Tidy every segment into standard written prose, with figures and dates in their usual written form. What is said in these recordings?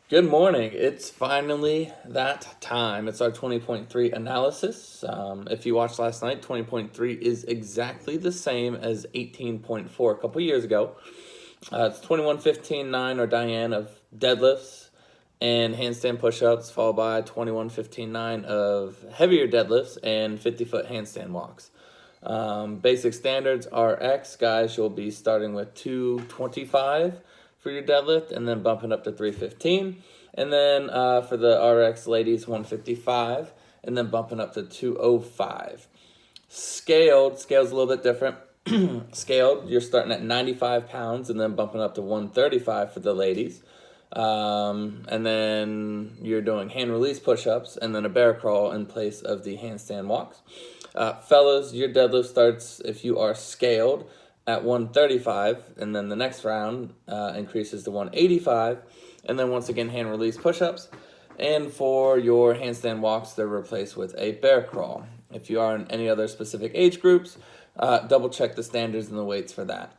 Good morning. It's finally that time. It's our 20.3 analysis. If you watched last night, 20.3 is exactly the same as 18.4 a couple years ago. It's 21:15:9 or Diane of deadlifts and handstand push-ups, followed by 21:15:9 of heavier deadlifts and 50-foot handstand walks. Basic standards RX, guys, you'll be starting with 225 for your deadlift and then bumping up to 315. And then for the RX ladies, 155 and then bumping up to 205. Scale's a little bit different. Scaled, you're starting at 95 pounds and then bumping up to 135 for the ladies. And then you're doing hand release push-ups and then a bear crawl in place of the handstand walks. Fellas, your deadlift starts if you are scaled at 135, and then the next round increases to 185, and then once again hand release push-ups. And for your handstand walks, they're replaced with a bear crawl. If you are in any other specific age groups, double check the standards and the weights for that.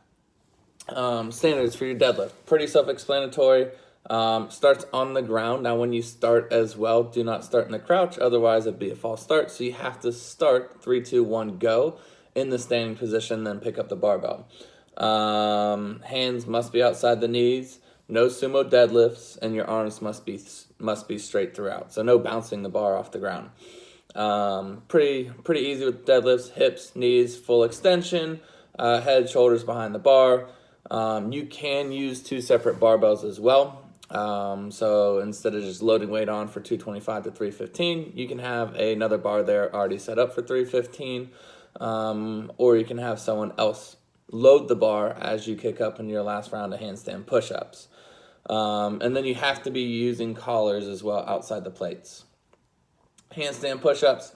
Standards for your deadlift, pretty self-explanatory. Starts on the ground. Now, when you start as well, do not start in the crouch, otherwise it'd be a false start. So you have to start 3, 2, 1, go in the standing position, then pick up the barbell. Hands must be outside the knees. No sumo deadlifts, and your arms must be straight throughout. So no bouncing the bar off the ground. Pretty easy with deadlifts. Hips, knees, full extension. Head, shoulders behind the bar. You can use two separate barbells as well. So instead of just loading weight on for 225 to 315, you can have another bar there already set up for 315, or you can have someone else load the bar as you kick up in your last round of handstand push-ups. And then you have to be using collars as well outside the plates. Handstand push-ups,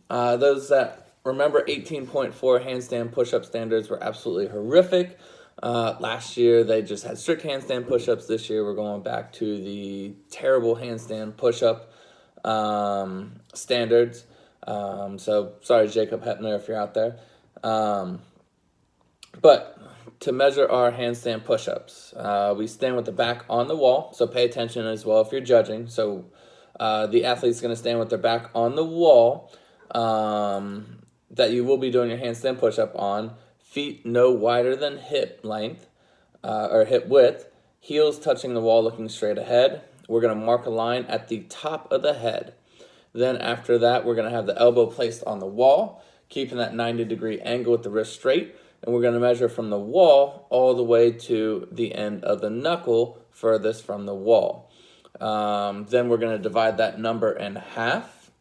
those that remember 18.4 handstand push-up standards were absolutely horrific. Last year, they just had strict handstand push-ups. This year, we're going back to the terrible handstand push-up standards. So, sorry, Jacob Hepner, if you're out there. But to measure our handstand push-ups, we stand with the back on the wall. So, pay attention as well if you're judging. So, the athlete's going to stand with their back on the wall that you will be doing your handstand push-up on. Feet no wider than hip length or hip width. Heels touching the wall looking straight ahead. We're going to mark a line at the top of the head. Then after that, we're going to have the elbow placed on the wall, keeping that 90-degree angle with the wrist straight. And we're going to measure from the wall all the way to the end of the knuckle furthest from the wall. Then we're going to divide that number in half.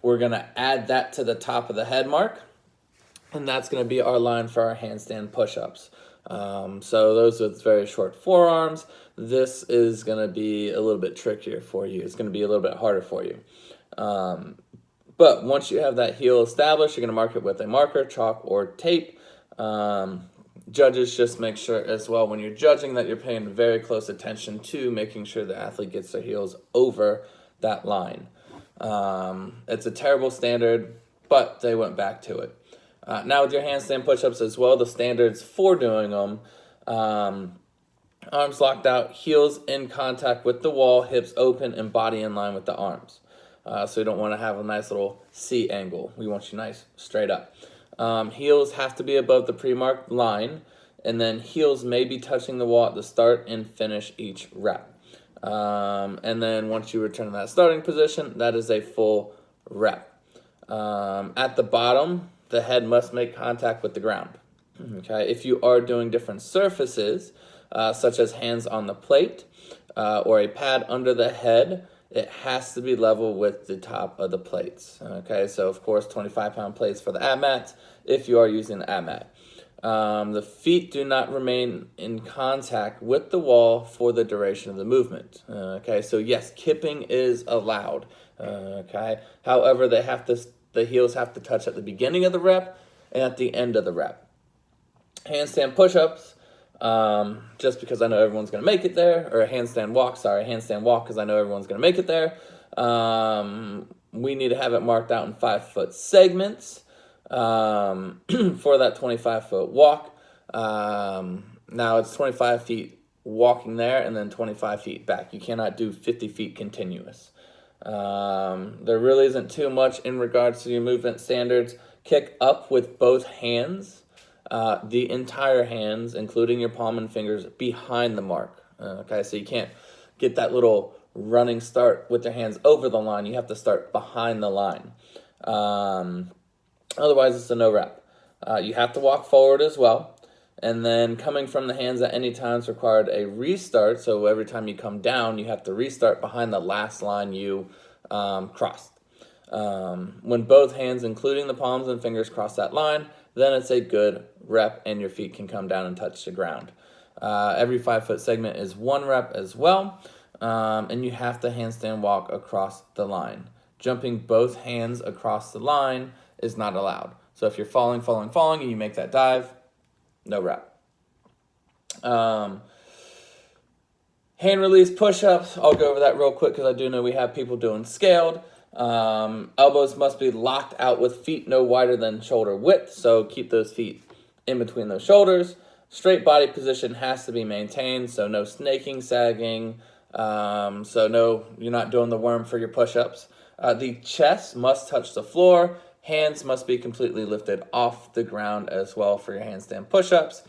We're going to add that to the top of the head mark. And that's going to be our line for our handstand push-ups. So those with very short forearms, this is going to be a little bit trickier for you. It's going to be a little bit harder for you. But once you have that heel established, you're going to mark it with a marker, chalk, or tape. Judges, just make sure as well when you're judging that you're paying very close attention to making sure the athlete gets their heels over that line. It's a terrible standard, but they went back to it. Now with your handstand push-ups as well, the standards for doing them, arms locked out, heels in contact with the wall, hips open, and body in line with the arms. So you don't want to have a nice little C angle. We want you nice straight up. Heels have to be above the pre-marked line, and then heels may be touching the wall at the start and finish each rep. And then once you return to that starting position, that is a full rep. At the bottom, the head must make contact with the ground. Okay, if you are doing different surfaces, such as hands on the plate or a pad under the head, it has to be level with the top of the plates. Okay, so of course 25-pound plates for the ab mats if you are using the ab mat. The feet do not remain in contact with the wall for the duration of the movement. Okay, so yes, kipping is allowed. Okay, however, the heels have to touch at the beginning of the rep and at the end of the rep. Handstand push-ups, just because I know everyone's going to make it there, or a handstand walk because I know everyone's going to make it there. We need to have it marked out in 5-foot segments for that 25-foot walk. Now it's 25 feet walking there, and then 25 feet back. You cannot do 50 feet continuous. There really isn't too much in regards to your movement standards. Kick up with both hands, the entire hands, including your palm and fingers, behind the mark. Okay, so you can't get that little running start with your hands over the line. You have to start behind the line. Otherwise, it's a no rep. You have to walk forward as well. And then coming from the hands at any time is required a restart. So every time you come down, you have to restart behind the last line you crossed. When both hands, including the palms and fingers, cross that line, then it's a good rep and your feet can come down and touch the ground. Every 5 foot segment is 1 rep as well. And you have to handstand walk across the line. Jumping both hands across the line is not allowed. So if you're falling, and you make that dive, no rep. Hand release push-ups. I'll go over that real quick because I do know we have people doing scaled. Elbows must be locked out with feet no wider than shoulder width. So keep those feet in between those shoulders. Straight body position has to be maintained. So no snaking, sagging. So no, you're not doing the worm for your push-ups. The chest must touch the floor. Hands must be completely lifted off the ground as well for your handstand push-ups.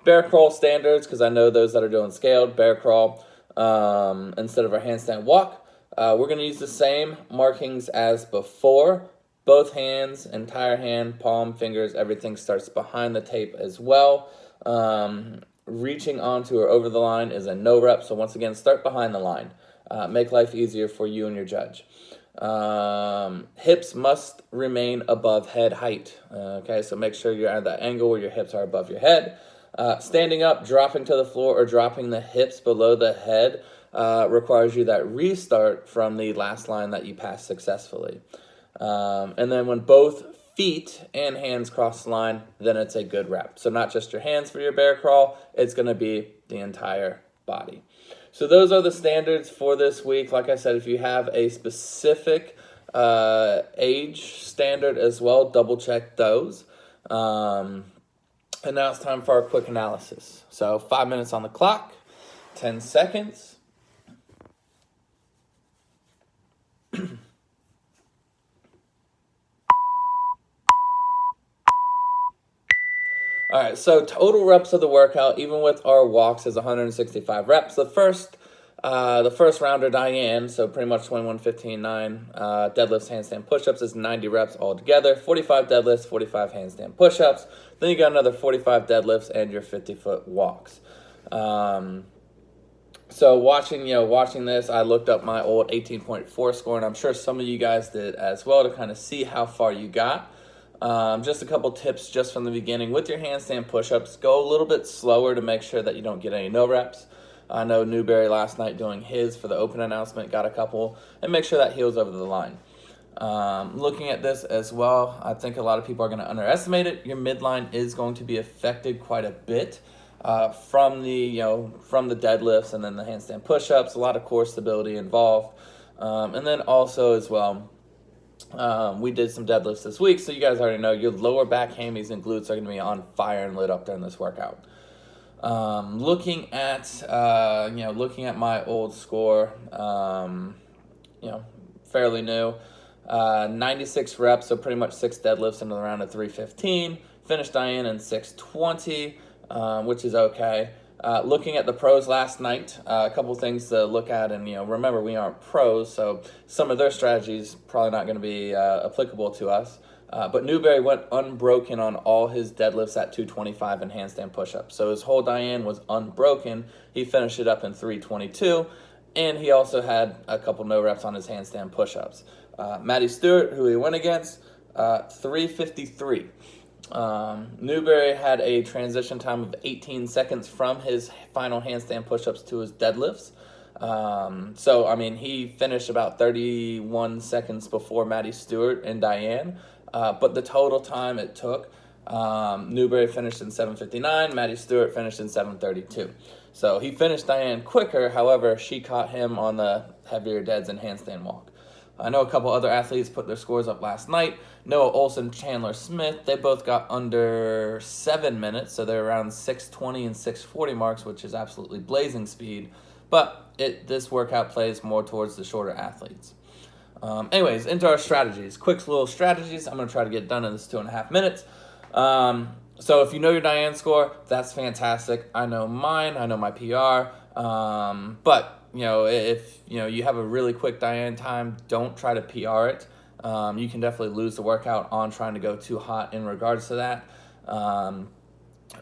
Bear crawl standards, because I know those that are doing scaled, bear crawl instead of a handstand walk. We're going to use the same markings as before. Both hands, entire hand, palm, fingers, everything starts behind the tape as well. Reaching onto or over the line is a no rep. So once again, start behind the line. Make life easier for you and your judge. Hips must remain above head height. Okay, so make sure you're at that angle where your hips are above your head. Standing up, dropping to the floor, or dropping the hips below the head requires you that restart from the last line that you passed successfully. And then when both feet and hands cross the line, then it's a good rep. So not just your hands for your bear crawl, it's going to be the entire body. So those are the standards for this week. Like I said, if you have a specific age standard as well, double check those. And now it's time for our quick analysis. So 5 minutes on the clock, 10 seconds. All right, so total reps of the workout, even with our walks, is 165 reps. The first rounder, Diane, so pretty much 21, 15, 9, deadlifts, handstand push-ups is 90 reps altogether. 45 deadlifts, 45 handstand push-ups. Then you got another 45 deadlifts and your 50-foot walks. So watching this, I looked up my old 18.4 score, and I'm sure some of you guys did as well to kind of see how far you got. Just a couple tips just from the beginning. With your handstand push-ups, go a little bit slower to make sure that you don't get any no reps. I know Newberry last night doing his for the open announcement got a couple, and make sure that heels over the line. Looking at this as well, I think a lot of people are going to underestimate it. Your midline is going to be affected quite a bit from the deadlifts and then the handstand push-ups. A lot of core stability involved, and then also as well. We did some deadlifts this week, so you guys already know your lower back, hammies, and glutes are going to be on fire and lit up during this workout. Looking at my old score, fairly new, 96 reps, so pretty much 6 deadlifts into the round of 315. Finished Diane in 620, which is okay. Looking at the pros last night, a couple things to look at, and remember we aren't pros, so some of their strategies probably not going to be applicable to us. But Newberry went unbroken on all his deadlifts at 225 and handstand push-ups. So his whole Diane was unbroken. He finished it up in 322, and he also had a couple no reps on his handstand push-ups. Maddie Stewart, who he went against, 353. Newberry had a transition time of 18 seconds from his final handstand push-ups to his deadlifts. He finished about 31 seconds before Maddie Stewart and Diane. But the total time it took, Newberry finished in 7:59, Maddie Stewart finished in 7:32. So he finished Diane quicker, however, she caught him on the heavier deads and handstand walk. I know a couple other athletes put their scores up last night. Noah Olson, Chandler Smith, they both got under 7 minutes, so they're around 6:20 and 6:40 marks, which is absolutely blazing speed. But this workout plays more towards the shorter athletes. Anyways, into our strategies. Quick little strategies. I'm going to try to get done in this 2.5 minutes. So if you know your Diane score, that's fantastic. I know mine. I know my PR. But if you have a really quick Diane time, don't try to PR it. You can definitely lose the workout on trying to go too hot in regards to that.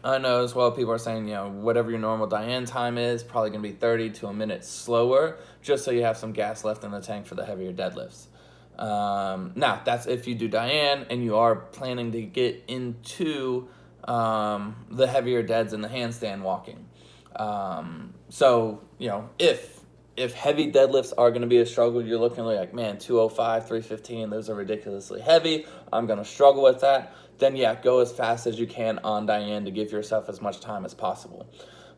I know as well people are saying, whatever your normal Diane time is, probably going to be 30 to a minute slower, just so you have some gas left in the tank for the heavier deadlifts. Now, that's if you do Diane and you are planning to get into the heavier deads and the handstand walking. So, if heavy deadlifts are going to be a struggle, you're looking like, man, 205, 315, those are ridiculously heavy, I'm going to struggle with that, then yeah, go as fast as you can on Diane to give yourself as much time as possible.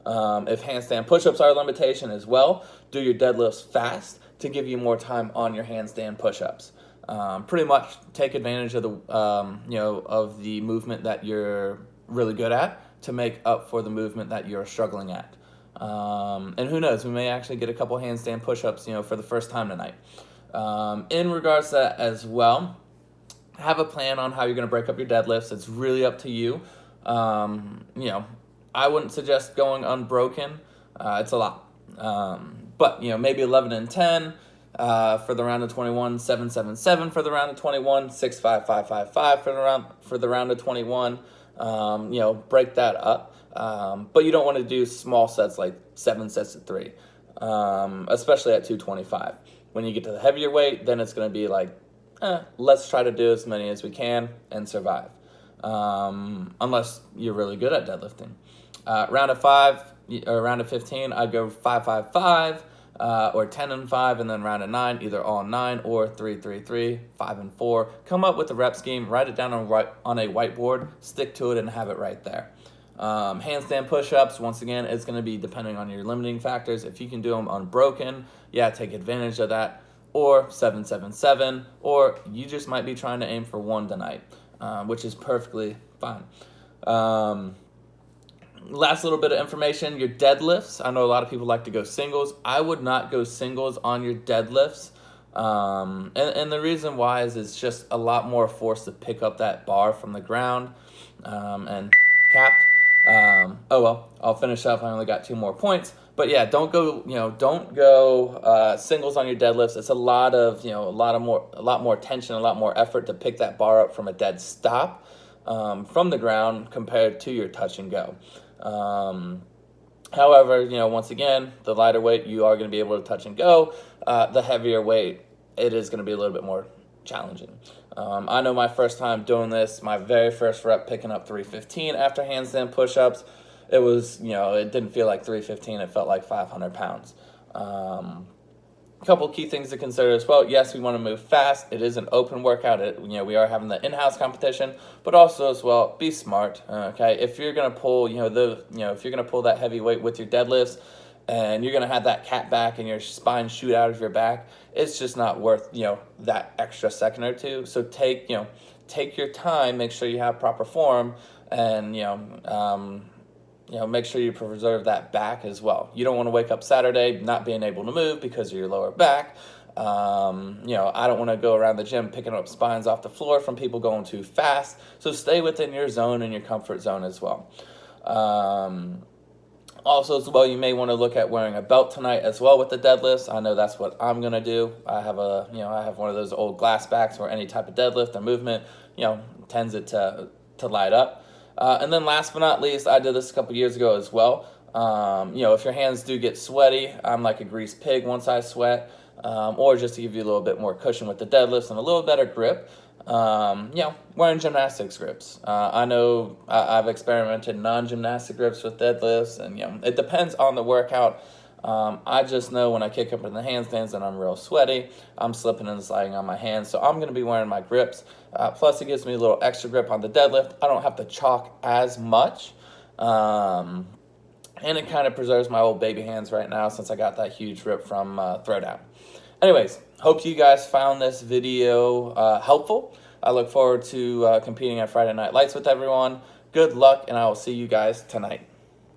If handstand push-ups are a limitation as well, do your deadlifts fast to give you more time on your handstand push-ups. Pretty much take advantage of of the movement that you're really good at to make up for the movement that you're struggling at. And who knows, we may actually get a couple handstand push-ups, for the first time tonight. In regards to that as well, have a plan on how you're going to break up your deadlifts. It's really up to you. I wouldn't suggest going unbroken. It's a lot. But maybe 11 and 10 for the round of 21, 7, 7, 7 for the round of 21, 6, 5, 5, 5, 5 for the round of 21. Break that up. But you don't want to do small sets like 7 sets of 3, especially at 225. When you get to the heavier weight, then it's going to be like, let's try to do as many as we can and survive. Unless you're really good at deadlifting. Round of 5 or round of 15, I'd go 5, 5, 5, or 10 and 5, and then round of 9, either all 9 or 3, 3, 3, 5 and 4. Come up with a rep scheme, write it down on a whiteboard, stick to it, and have it right there. Handstand push-ups, once again, it's going to be depending on your limiting factors. If you can do them unbroken, take advantage of that. Or 7, 7, 7, or you just might be trying to aim for 1 tonight, which is perfectly fine. Last little bit of information, your deadlifts. I know a lot of people like to go singles. I would not go singles on your deadlifts. And the reason why is it's just a lot more force to pick up that bar from the ground, and capped. I'll finish up. I only got 2 more points. But yeah, don't go singles on your deadlifts. It's a lot more tension, a lot more effort to pick that bar up from a dead stop from the ground compared to your touch and go. However, once again, the lighter weight, you are going to be able to touch and go. The heavier weight, it is going to be a little bit more challenging. I know my first time doing this, my very first rep picking up 315 after handstand push-ups, it was, it didn't feel like 315, it felt like 500 pounds. A couple key things to consider as well. Yes, we want to move fast. It is an open workout. We are having the in-house competition, but also as well, be smart. Okay, if you're gonna pull, if you're gonna pull that heavy weight with your deadlifts, and you're gonna have that cat back and your spine shoot out of your back, it's just not worth that extra second or two. So take your time. Make sure you have proper form, and make sure you preserve that back as well. You don't want to wake up Saturday not being able to move because of your lower back. I don't want to go around the gym picking up spines off the floor from people going too fast. So stay within your zone and your comfort zone as well. Also, as well, you may want to look at wearing a belt tonight as well with the deadlifts. I know that's what I'm gonna do. I have one of those old glass backs where any type of deadlift or movement, tends it to light up. And then last but not least, I did this a couple years ago as well. If your hands do get sweaty, I'm like a greased pig once I sweat, or just to give you a little bit more cushion with the deadlifts and a little better grip, wearing gymnastics grips. I know I've experimented non-gymnastic grips with deadlifts, and it depends on the workout. I just know when I kick up in the handstands and I'm real sweaty, I'm slipping and sliding on my hands, so I'm going to be wearing my grips. Plus, it gives me a little extra grip on the deadlift. I don't have to chalk as much, and it kind of preserves my old baby hands right now since I got that huge rip from Throwdown. Anyways, hope you guys found this video helpful. I look forward to competing at Friday Night Lights with everyone. Good luck, and I will see you guys tonight.